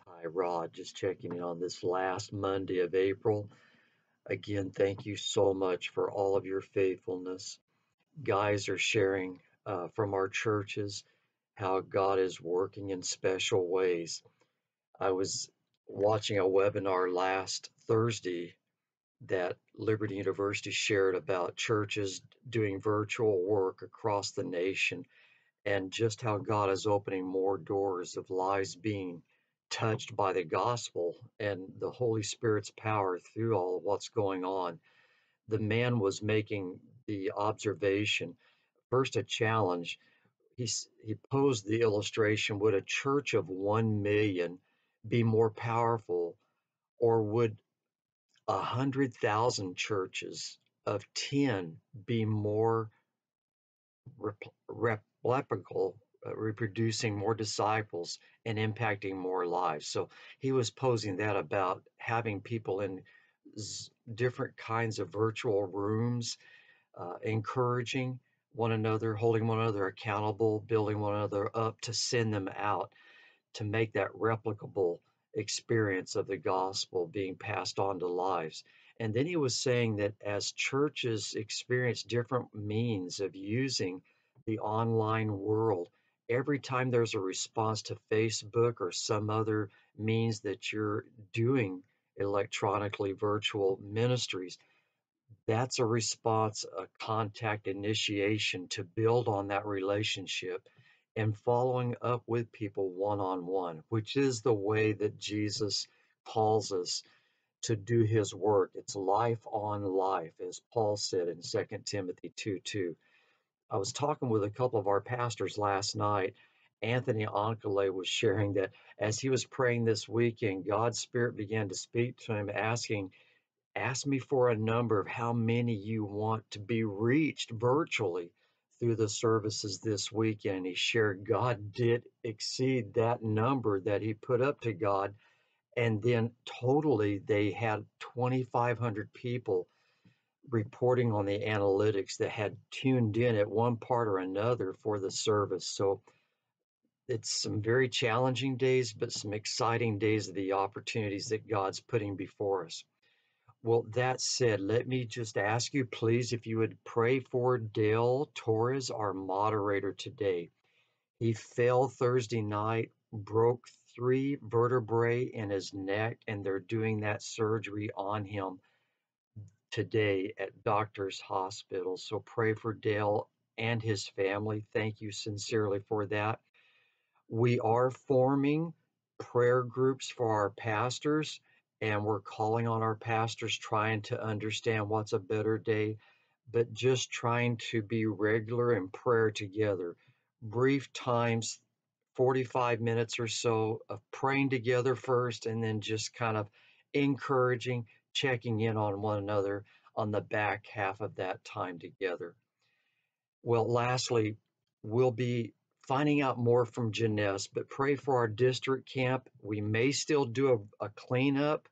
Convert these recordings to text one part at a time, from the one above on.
Hi, Rod. Just checking in on this last Monday of April. Again, thank you so much for all of your faithfulness. Guys are sharing from our churches how God is working in special ways. I was watching a webinar last Thursday that Liberty University shared about churches doing virtual work across the nation and just how God is opening more doors of lives being touched by the gospel and the Holy Spirit's power through all of what's going on. The man was making the observation, first a challenge. He posed the illustration: would a church of 1 million be more powerful, or would 100,000 churches of 10 be more replicable, reproducing more disciples and impacting more lives? So he was posing that about having people in different kinds of virtual rooms, encouraging one another, holding one another accountable, building one another up to send them out to make that replicable experience of the gospel being passed on to lives. And then he was saying that as churches experience different means of using the online world, every time there's a response to Facebook or some other means that you're doing electronically virtual ministries, that's a response, a contact initiation to build on that relationship and following up with people one on one, which is the way that Jesus calls us to do his work. It's life on life, as Paul said in 2 Timothy 2:2. I was talking with a couple of our pastors last night. Anthony Ankele was sharing that as he was praying this weekend, God's Spirit began to speak to him, asking, ask me for a number of how many you want to be reached virtually through the services this weekend. He shared God did exceed that number that he put up to God. And then totally, they had 2,500 people reporting on the analytics that had tuned in at one part or another for the service. So it's some very challenging days, but some exciting days of the opportunities that God's putting before us. Well, that said, let me just ask you, please, if you would pray for Dale Torres, our moderator today. He fell Thursday night, broke 3 vertebrae in his neck, and they're doing that surgery on him today at Doctors Hospital. So pray for Dale and his family. Thank you sincerely for that. We are forming prayer groups for our pastors, and we're calling on our pastors, trying to understand what's a better day, but just trying to be regular in prayer together. Brief times, 45 minutes or so of praying together first, and then just kind of encouraging, checking in on one another on the back half of that time together. Well, lastly, we'll be finding out more from Janess, but pray for our district camp. We may still do a cleanup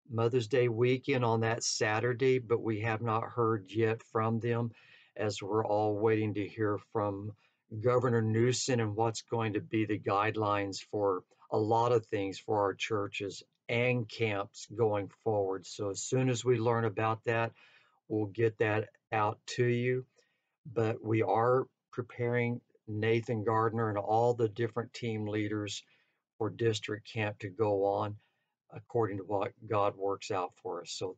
Mother's Day weekend on that Saturday, but we have not heard yet from them as we're all waiting to hear from Governor Newsom and what's going to be the guidelines for a lot of things for our churches and camps going forward. So as soon as we learn about that, we'll get that out to you. But we are preparing Nathan Gardner and all the different team leaders for district camp to go on according to what God works out for us. So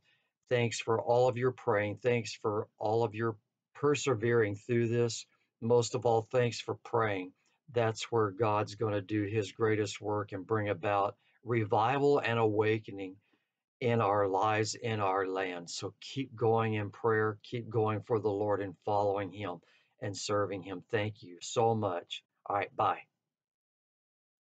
thanks for all of your praying. Thanks for all of your persevering through this. Most of all, thanks for praying. That's where God's going to do his greatest work and bring about revival and awakening in our lives, in our land. So keep going in prayer, keep going for the Lord and following him and serving him. Thank you so much. All right, bye.